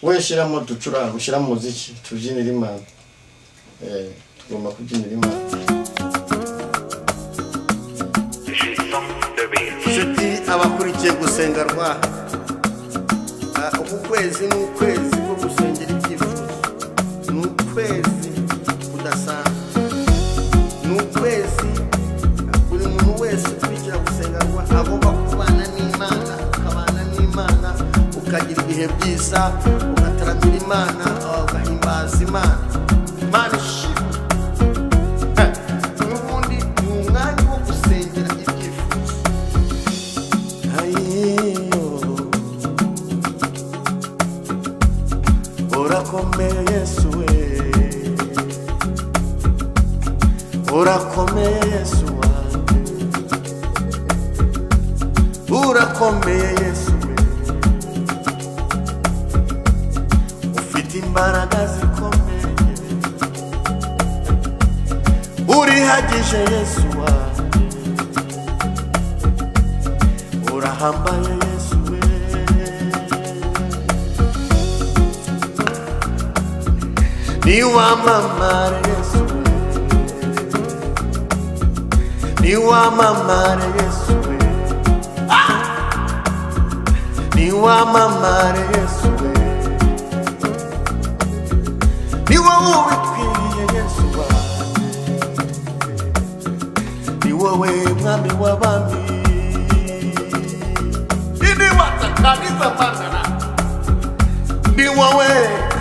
we shiramo ducuranga ushiramo muziki tubyinira Imana tugomba kubyinira Imana Nshuti abakurikiye gusenga rwa ukwezi n'ukwezi ko gusengera ibyifuzo n'ukwezi kudasanzwe n'ukwezi buri muntu wese kwigira gusenga rwa agomba kubana n'Imana ukabana n'Imana ukagira ibihe byiza ugataramira Imana ugahimbaza Imana Imana ishimwe n'ubundi ni umwanya wo gusengera ibyifuzo urakomeye Yesu we urakomeye Yesu wanjye urakomeye Yesu we ufite imbaraga zikomeye urihagije Yesu wanjye urahambaye Yesu we ni wamamare Yesu we ni wamamare Yesu we ni wamamare Yesu we ni wowe ubikwiriye Yesu wanjye ni wowe mwami w'abami ni watakaniza Mana ni wowe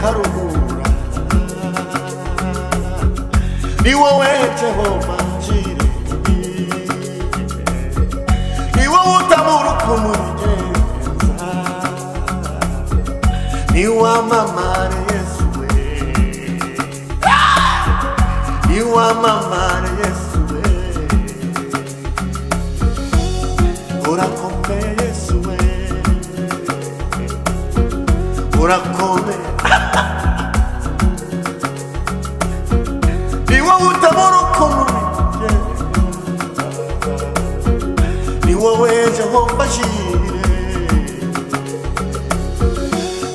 karuhura ni wowe Jehova Jire ni wowe utabura kumugenza ni wamamare Yesu we ni wamamare Yesu we urakomeye Yesu we urakomeye ni wowe utabura kumugenza ni wowe Jehova Jire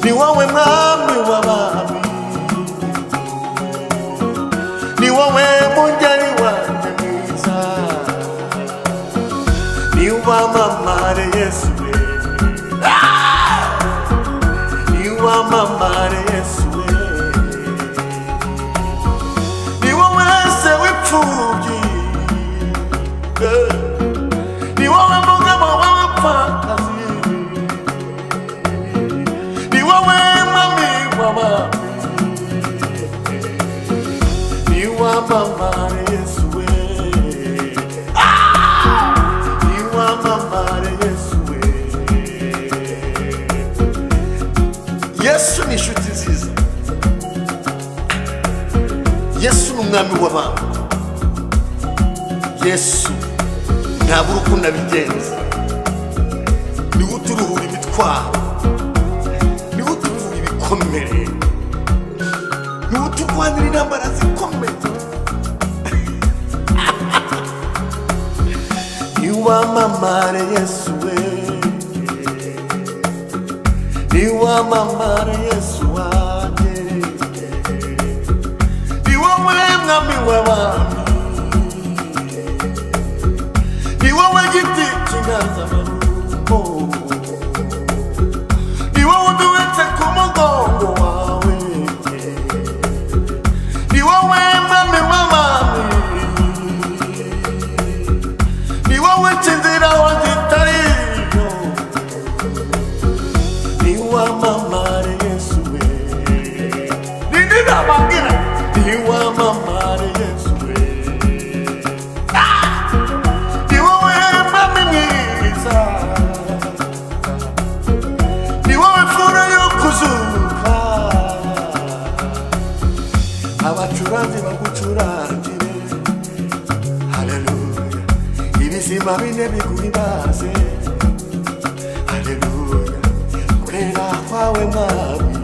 ni wowe mwami w'abami ni wowe mungeri wanjye mwiza ni wamamare Yesu we ni wamamare Yesu we ni wowe se w'imfubyi ni wowe mugabo w'abapfakazi ni wowe mwami w'abami ni wamamare Yesu we ni wamamare Yesu we Yesu ni inshuti nziza Yesu ni umwami w'abami Yesu ntabura ukuntu abigenza niwe uturuhura imitwaro niwe utuvura ibikomere niwe uturwanira intambara zikomeye ni wamamare Yesu we ni wamamare Yesu wanjye ni wowe mwami w'abami ni wowe giti cy'inganzamarumbo ni wowe uduhetse ku mugongo wawe ni wowe mwami w'abami ni wowe inzira wanjye itariyo ni wamamare Yesu we ni nababwira ni wamamare Yesu we ni wowe mwami mwiza ni wowe fura yo kuzuka abacuranzi bagucurangire haleluya ibizima bine biguhimbaze haleluya kwera kwawe mwami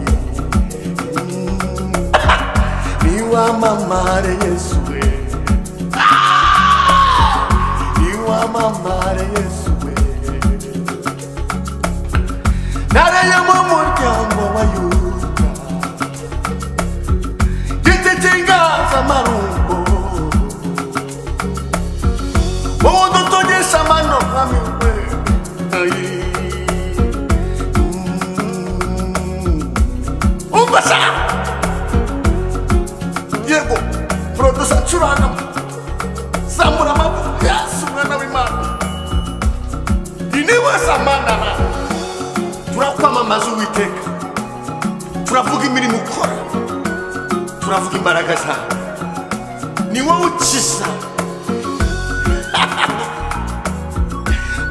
ni wamamare Yesu we ni wamamare Yesu we nareye mu muryango wa Yuda turavuga imirimo ukora, turavuga imbaraga zawe, ni wowe ukiza.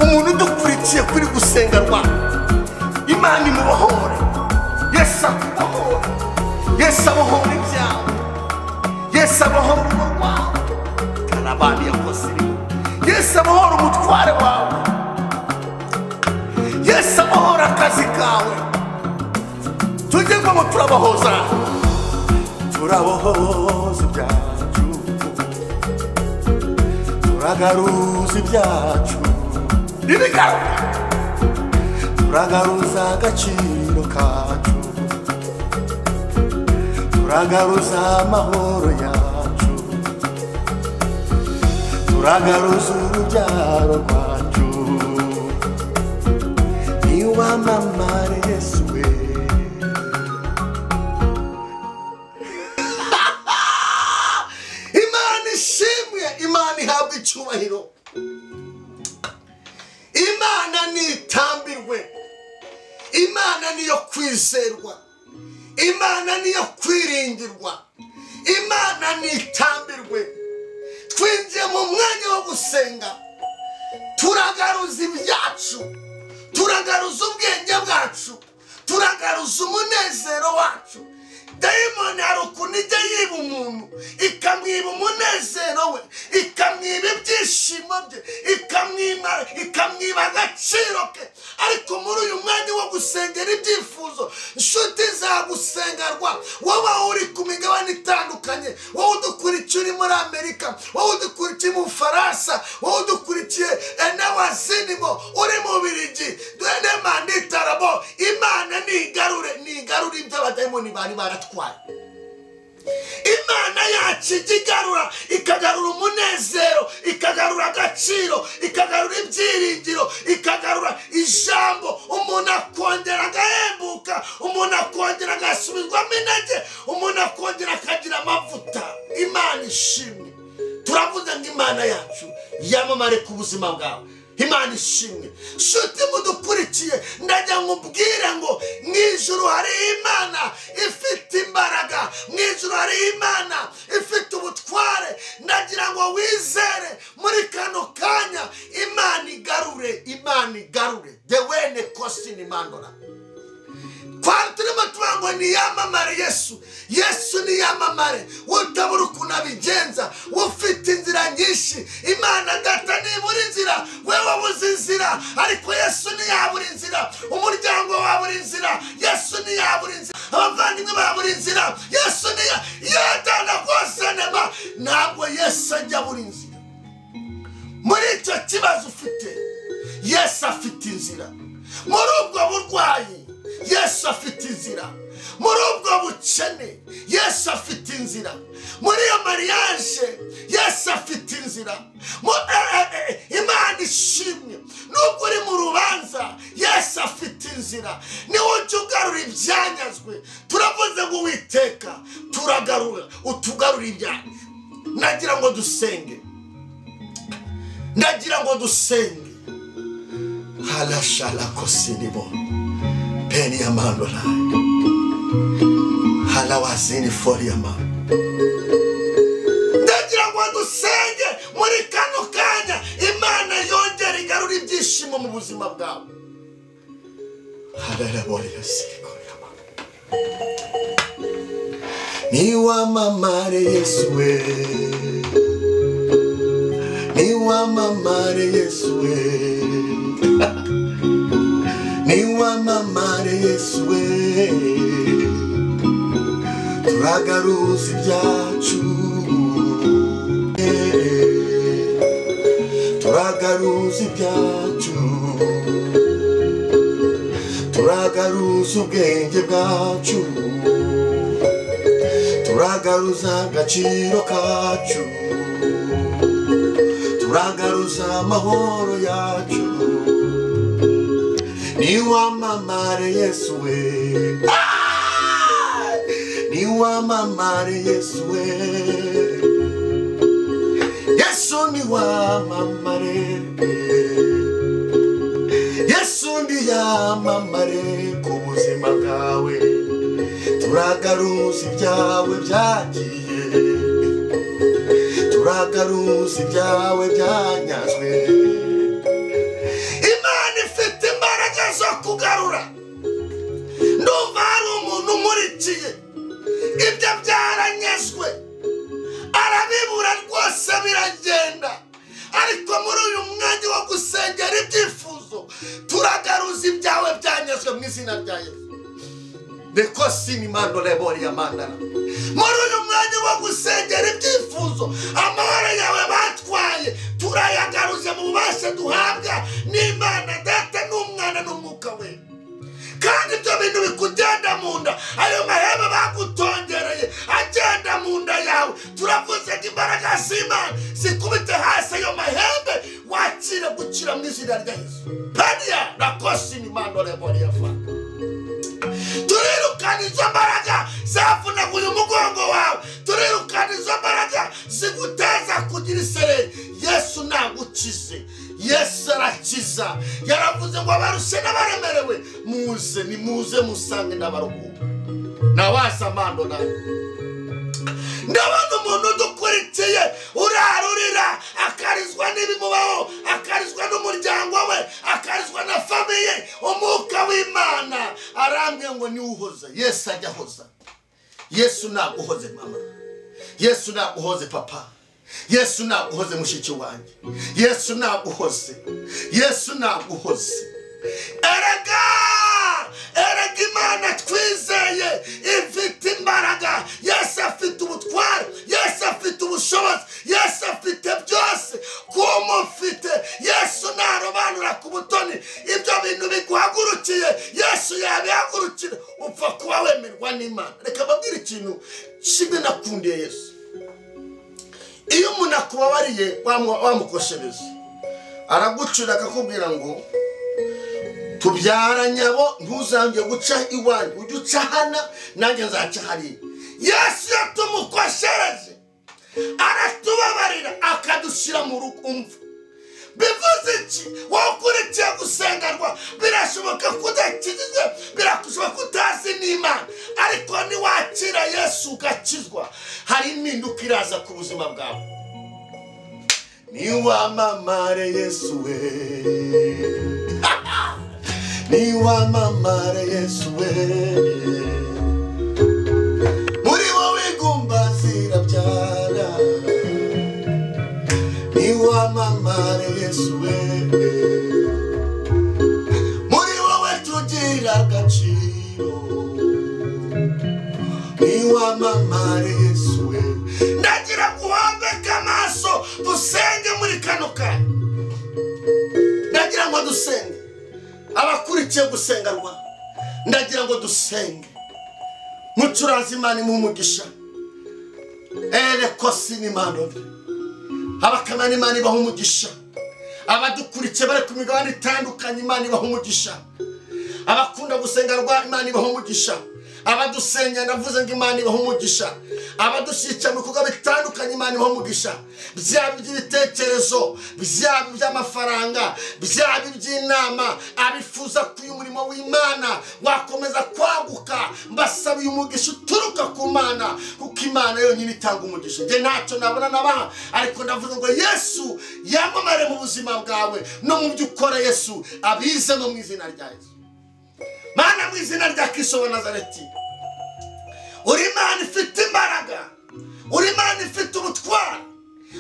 Umuntu udukurikiye kuri gusenga rwa Imana imubohore, Yesu akubohore, Yesu abohore ibyawe, Yesu abohore urugo rwawe, karabani yakoze irimo, Yesu abohore umutware wawe, Yesu abohore akazi kawe. Tujye ngo turabohoza, turabohoza ibyacu, turagaruza ibyacu ibigaruka, turagaruza agaciro kacu, turagaruza amahoro yacu, turagaruza urubyaro rwacu. Niwamamare Yesu we. Imana ishimwe, Imana ihabwa icyubahiro, Imana nitambirwe, Imana niyo kwizerwa, Imana niyo kwiringirwa, Imana nitambirwe. Twinjiye mu mwanya wo gusenga, turagaruza ibyacu, turagaruza ubwenge bwacu, turagaruza umunezero wacu. Dayimoni hari ukuntu ijya yiba umuntu, ikamwiba umunezero we, ikamwiba ibyishimo bye, ikamwiba agaciro ke. Ariko muri uyu mwanya wo gusengera ibyifuzo, inshuti zagusengerwa, wowe uri ku migabane itandukanye, wowe udukurikiye uri muri Amerika, wowe udukurikiye mu Bufaransa, wowe udukurikiye n'abazinimo uri mu Bubiligi, duhene manditarabo. Imana nigarure ibyo abadayimoni bari baratwaye. Imana yacu igarura, ikagarura umunezero, ikagarura agaciro, ikagarura ibyiringiro, ikagarura ijambo. Umuntu akongera agahembuka, umuntu akongera agasubizwamo intege, umuntu akongera akagira amavuta. Imana ishimwe. Turavuze ngo Imana yacu yamamare ku buzima bwawe. Imana ishimwe. Shuti mudukurikiye, ndajya nkubwire ngo mwijuru hari Imana ifite imbaraga, mwijuru hari Imana ifite ubutware. Ndagira ngo wizere muri kano kanya, Imana igarure, Imana igarure. Dewene kosini mandora. Kwa turimo tubango niyamamare Yesu, Yesu niyamamare. Utabura ukuntu abigenza, ufite inzira nyinshi. Imana data nibura inzira, wewe wabuze inzira, ariko Yesu ntiyabura inzira. Umuryango wabura inzira, Yesu ntiyabura inzira. Abavandimwe babura inzira, Yesu yatana kose nema. Ntabwo Yesu ajya abura inzira. Muri icyo kibazo ufite, Yesu afite inzira. Muri ubwo burwayi, Yesu afite inzira. Muri ubwo bukene, Yesu afite inzira. Muri iyo mariage, Yesu afite inzira. Imana ishimwe. Nubwo uri mu rubanza, Yesu afite inzira. Niwe ujya ugarura ibyanyazwe. Turavuze ngo Uwiteka turagarura, utugarura ibyacu. Ndagira ngo dusenge, ndagira ngo dusenge. Halashala kosinibo peni ya mandola, halawazini fori ya ma. Ndagira ngo dusenge muri kano kanya, Imana yongera igarura ibyishimo mu buzima bwawe. Halalabori yasiko ya ma. Niwamamare Yesu we, niwamamare Yesu we, niwamamare Yesu we. Turagaruza ibyacu, turagaruza ibyacu, turagaruza ubwenge bwacu, turagaruza agaciro kacu, turagaruza amahoro yacu. Niwamamare Yesu we, niwamamare Yesu we. Yesu niwamamare, Yesu niyamamare ku buzima bwawe. turagaruza ibyawe byagiye, turagaruza ibyawe byanyazwe. Imana ifite imbaraga zo kugarura. Ndumva hari umuntu umurikiye ibyo byaranyazwe, arabibura rwose biragenda, ariko muri uyu mwanya wo gusengera ibyifuzo turagaruza ibyawe byanyazwe mu izina rya Yesu. Bekosini mandole bori ya mandala. Muri uyu mwanya wo gusengera ibyifuzo amahoro yawe batwaye turayagaruza mu bubasha duhabwa n'Imana Data n'Umwana n'Umwuka we. Kandi ibyo bintu bikugenda mu nda, ayo mahembe bagutongereye agenda mu nda yawe, turavuze ngo imbaraga z'Imana zikubite hasi ayo mahembe, wakire gukira mu izina rya Yesu. Pania rakosini mandole bori ya fa. Turirukana izo mbaraga zavunaguye umugongo wawe, turirukana izo mbaraga ziguteza kugira isereri. Yesu nagukize, Yesu arakiza. Yaravuze ngo abarushe n'abaremerewe muze, ni muze musange n'abaruhuka. Nawaza mando na ndabona umuntu dukurikiye urarurira, akarizwa n'ibimubaho, akarizwa n'umuryango we, akarizwa na famiye. Umwuka w'Imana arambye ngo ni uhoza. Yesu ajya hoza. Yesu naguhoze mama, Yesu naguhoze papa, Yesu naguhoze mushiki wanjye, Yesu naguhoze, Yesu naguhoze. Erega Imana twizeye ifite imbaraga. Yesu afite ubutware, Yesu afite ubushobozi, Yesu afite byose. Kumufite Yesu narobanura ku butoni ibyo bintu biguhagurukiye, Yesu yabihagurukira. Upfa kuba wemerwa n'Imana. Reka babwire ikintu kimwe nakundiye Yesu. Iyo umuntu akubabariye wamukoshereza, aragucira akakubwira ngo tubyara nyabo ntuzange guca iwanyu, ujye uca hana nanjye nzaca hariya. Yesu yatumukoshereje aratubabarira akadushyira mu rukumva. Bivuze iki? Wakurikiye gusengerwa birashoboka kudakizwa, birashoboka utazi n'Imana, ariko niwakira Yesu ugakizwa hari impinduka iraza ku buzima bwawe. Niwamamare Yesu we, niwamamare Yesu we, muri wowe igumba zirabyara. Niwamamare Yesu we, muri wowe tugira agaciro. Niwamamare Yesu we. Ndagira guhambeka amaso dusenge muri kano kanya. Ndagira ngo dusenge abakurikiye gusengerwa, ndagira ngo dusenge. Mucuranzi Imana mu mugisha, kosini mandole. Abakamana Imana ibaha umugisha, abadukurikiye bari ku migabane itandukanye Imana ibaha umugisha, abakunda gusengerwa Imana ibaha umugisha, abadusenya ndavuze ngo Imana ibaha umugisha, abadushyikira mu bikorwa bitandukanye Imana ibaha umugisha, byaba iby'ibitekerezo, byaba iby'amafaranga, byaba iby'inama, abifuza kuyu murimo w'Imana wakomeza kwaguka. Mbasaba uyu mugisha uturuka ku Mana, kuko Imana yonyine itanga umugisha. Nge ntacyo nabona nabaha, ariko ndavuze ngo Yesu yamamare mu buzima bwawe no mu byo ukora. Yesu abize no mu izina rya Yesu. Mana mu izina rya Kristo wa Nazareti, uri Imana ifite imbaraga, uri Imana ifite ubutware,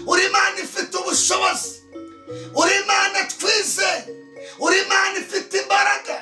uri Imana ifite ubushobozi, uri Imana twizeye, uri Imana ifite imbaraga,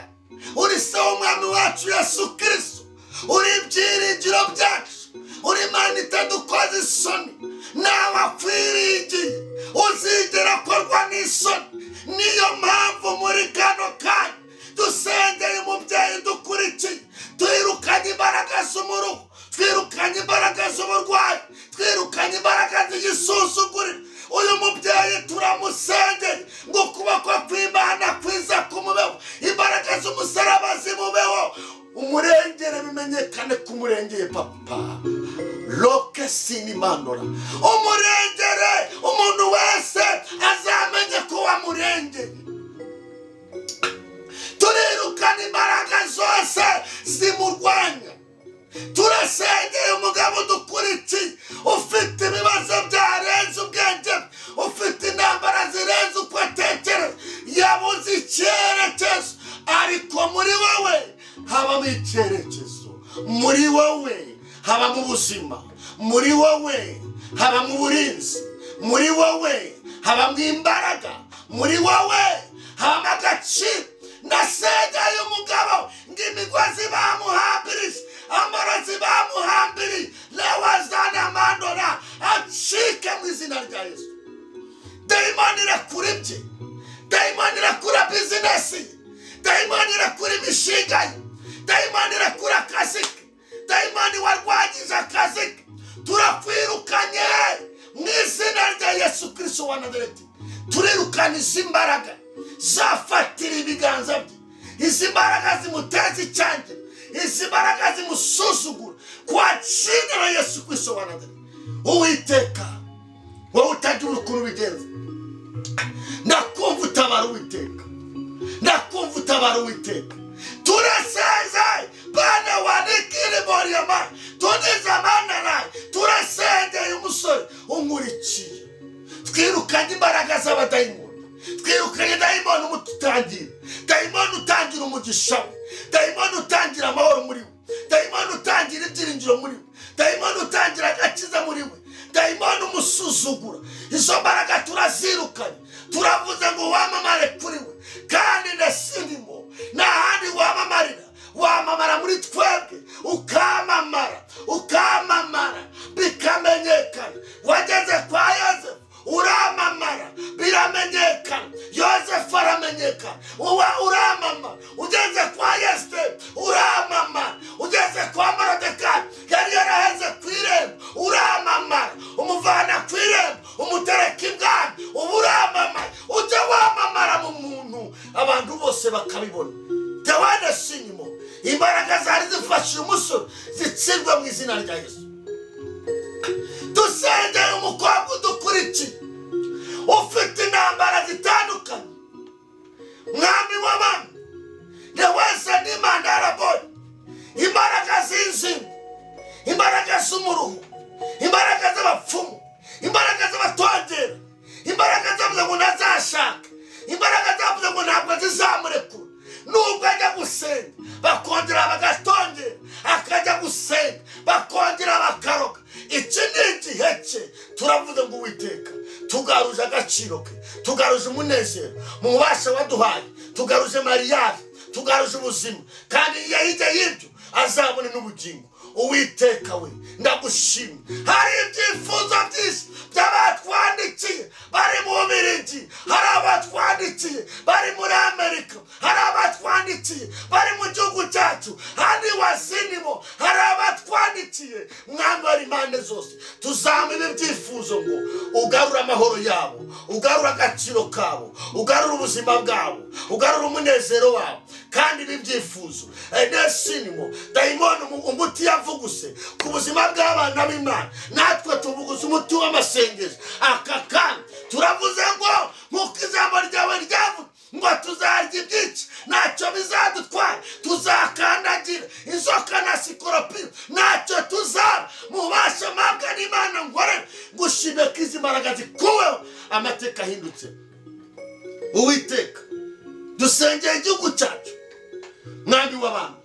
uri se w'Umwami wacu Yesu Kristo, uri ibyiringiro byacu, uri Imana itadukoza isoni. Nawe akwiringiye uzigera korwa n'isoni. Niyo mpamvu muri kano kanya dusengeye umubyeyi dukurikiye, twirukanye imbaraga z'umuruho, twirukanye imbaraga z'uburwayi, twirukanye imbaraga z'igisuzuguriro. Uyu mubyeyi turamusengeye ngo ukuboko kw'Imana kwiza kumubeho, imbaraga z'umusaraba zimubeho, umurengere bimenyekane ko umurengeye papa. Loke sini mandora, umurengere, umuntu wese azamenye ko wamurengeye. Turirukana imbaraga zose zimurwanya, mugabo udukurikiye ufite ibibazo byarenze ubwenge, ufite intambara zirenze uko atekereza, yabuze icyerekezo, ariko muri wowe habamo icyerekezo, muri wowe habamo ubuzima, muri wowe habamo uburinzi, muri wowe habamo imbaraga, muri wowe habamo agaciro. Nasengeye umugabo ngo imigozi bamuhambirije, amarozi bamuhambiriye, lewazana mandora acike mu izina rya Yesu. Dayimoni irakura ibye, dayimoni irakura bizinesi, dayimoni irakura imishinga ye, dayimoni irakura akazi ke, dayimoni warwagije akazi ke, turakwirukanye mu izina rya Yesu Kristo wa Nazareti. Turirukana izi mbaraga zafatira ibiganza bye, izi mbaraga zimuteza icyanjye, izi mbaraga zimusuzugura kwa jina la Yesu Kristo wa Nazareti. Uwiteka wowe utagira ukuntu ubigenza, ndakumva utabara Uwiteka, ndakumva utabara Uwiteka. Turaseze bana wanikiri boriyama, tuniza mana nawe, turasengeye umusore unkurikiye. Twirukanye imbaraga z'abadayimoni, twirukanye dayimoni umututangira, dayimoni utangira umugisha we, dayimoni utangira amahoro muri we, dayimoni utangira ibyiringiro muri we, dayimoni utangira agakiza muri we, dayimoni umusuzugura. Izo mbaraga turazirukanye, turavuze ngo wamamare kuri we, kandi ndasindimo nta handi wamamarira, wamamara muri twebwe, ukamamara, ukamamara bikamenyekana. Wageze kwa Yozefu uramamara, biramenyekana. Yozefu aramenyekana, uramamara. Ugeze kwa Esiteri uramamara, ugeze kwa Moridekayi yari yaraheze ku irembo uramamara, umuvana ku irembo umutereka ibwami uramamara. Ujye wamamara mu muntu abantu bose bakabibona. Tewane sinimo imbaraga zari zifashe umusore zitsirwe mu izina rya Yesu. Dusengeye umukobwa udukurikiye ufite intambara zitandukanye, mwami w'abami ni wese n'Imana yarabonye imbaraga z'inzimu, imbaraga z'umuruhu, imbaraga z'abapfumu, imbaraga z'abatongera, imbaraga zavuze ngo ntazashaka, imbaraga zavuze ngo ntabwo zizamurekura. Nubwo ajya gusenga bakongera bagatongera, akajya gusenga bakongera bakaroga. Iki ni igihe cye. Turavuze ngo Uwiteka tugaruje agaciro ke, tugaruje umunezero mu bubasha waduhaye, tugaruje mariage, tugaruje ubuzima, kandi hirya y'ibyo azabone n'ubugingo. Uwiteka we ndagushimye. Hari ibyifuzo byinshi by'abatwandikiye bari mu Bubiligi, hari abatwandikiye bari muri Amerika, hari abatwandikiye bari mu gihugu cyacu, handi wazinimo hari abatwandikiye. Mwami wari impande zose, tuzamwe ibi byifuzo ngo ugarura amahoro yabo, ugarura agaciro kabo, ugarura ubuzima bwabo, ugarura umunezero wabo. Kandi ibi byifuzo nesinimo dayimoni umuti yavuguse ku buzima bw'abana b'Imana, natwe tuvuguze umuti w'amasengesho. Aka kandi turavuze ngo nk'uko ijambo ryawe ryavuze ngo tuzarya ibyica ntacyo bizadutwara, tuzakandagira inzoka na sikoropiyo ntacyo tuzaba. Mubasha mpabwa n'Imana ngorera gushime ko izi mbaraga zikuweho, amateka ahindutse. Uwiteka dusengeye igihugu cyacu, mwami w'abantu.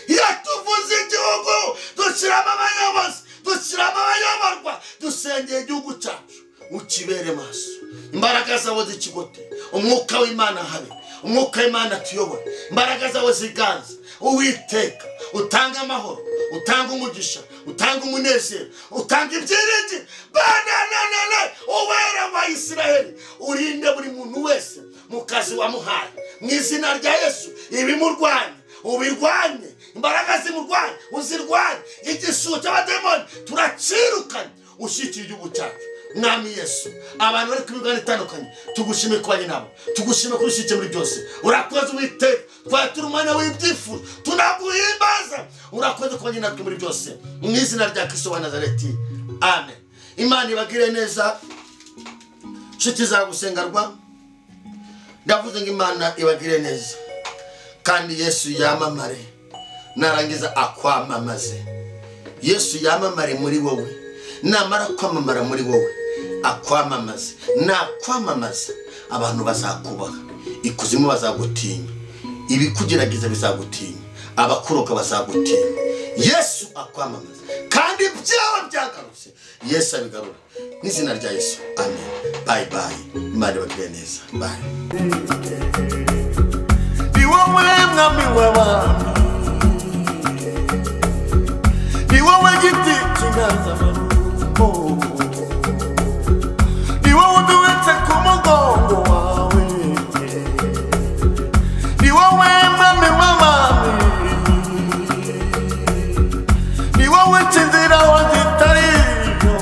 Iyo tuvuze igihugu dushyiramo abayobozi, dushyiramo abayoborwa, dusengeye igihugu cyacu ukibere maso. Imbaraga zawe zikigote, umwuka w'Imana habe, umwuka w'Imana tuyobore, imbaraga zawe ziganze. Uwiteka utanga amahoro, utanga umugisha, utanga umunezero, utanga ibyiringiro. Bananana uwera wa Isiraheli urinde buri muntu wese mu kazi wamuhaye mu izina rya Yesu. Ibimurwanya ubirwanye, imbaraga zimurwanye uzirwanye. Igishuko cy'abademoni turacirukanye, ushyikira igihugu cyacu. Mwami Yesu, abantu bari kubigana itandukanye tugushime kubanye nabo, tugushime kurushyike muri byose. Urakoze Uwiteka, twatura umwanya w'ibyifuzo tunaguhimbaza. Urakoze kubanye natwe muri byose, mu izina rya Kristo wa Nazareti, amen. Imana ibagire neza. Nshuti za gusengerwa, ndavuze ngo Imana ibagire neza, kandi Yesu yamamare narangiza akwamamaze. Yesu yamamare muri wowe, namara kwamamara muri wowe akwamamaza, nakwamamaza abantu bazakubaha, ikuzimu bazagutinya, ibikugerageza bizagutinya, abakuroka bazagutinya. Yesu akwamamaza kandi byawe byagarutse, Yesu abigarura n'izina rya Yesu. Amen. Bye bye. Imana ibagire neza. Bye. Ni wowe mwami w'abami, ni wowe giti cy'inganzamarumbo, ni wowe uduhetse ku mugongo wawe, ni wowe mwami w'abami, ni wowe nzira wazitariyo,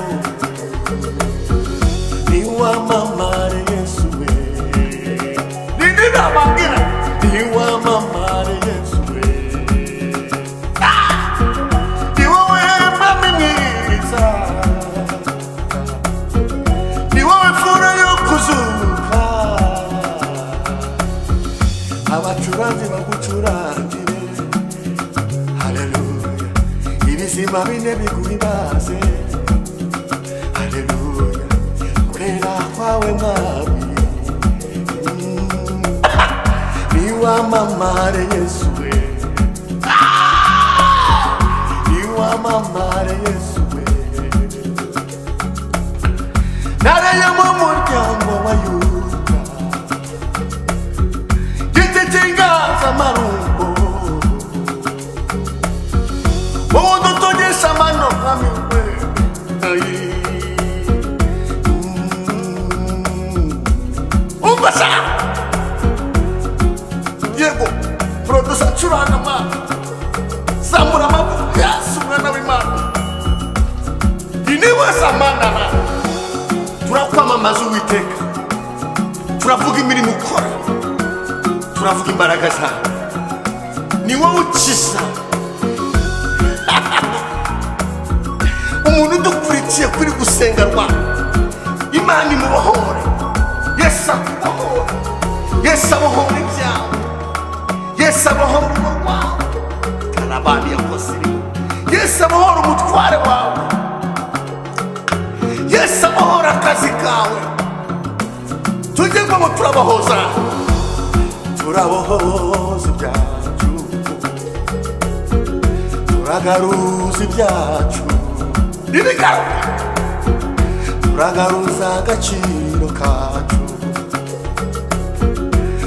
ni wamamare Yesu we, ni nababwira ni wamamare Yesu we, ni wowe mwami mwiza, ni wowe fura yo kuzuka, abacuranzi bagucurangire, haleluya, ibizima bine biguhimbaze, haleluya, kwera kwawe mwami, ni wamamare Yesu we, ni wamamare Yesu we, nareye mu muryango wa Yuda, giti cy'inganzamarumbo, wowe udutogesha amano mwami we, umva yego producer curana mwana zamura amaboko Yesu mwana w'Imana, iniwe samanana, turakwamamaza Uwiteka, turavuga imirimo ukora, turavuga imbaraga zawe, ni wowe ukiza. Umuntu udukurikiye kuri gusengerwa, Imana imubohore, Yesu akubohore, Yesu abohore ibyawe, Yesu abohore urugo rwawe, karabani yakoze, Yesu abohore umutware wawe, Yesu abohore akazi kawe, tujye ngo turabohoza, turabohoza ibyacu, turagaruza ibyacu, ibigaruka, turagaruza agaciro kacu,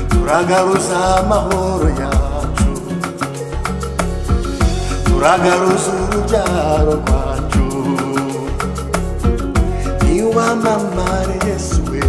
turagaruza amahoro yacu, turagaruza urubyaro rwacu, ni wamamare Yesu we.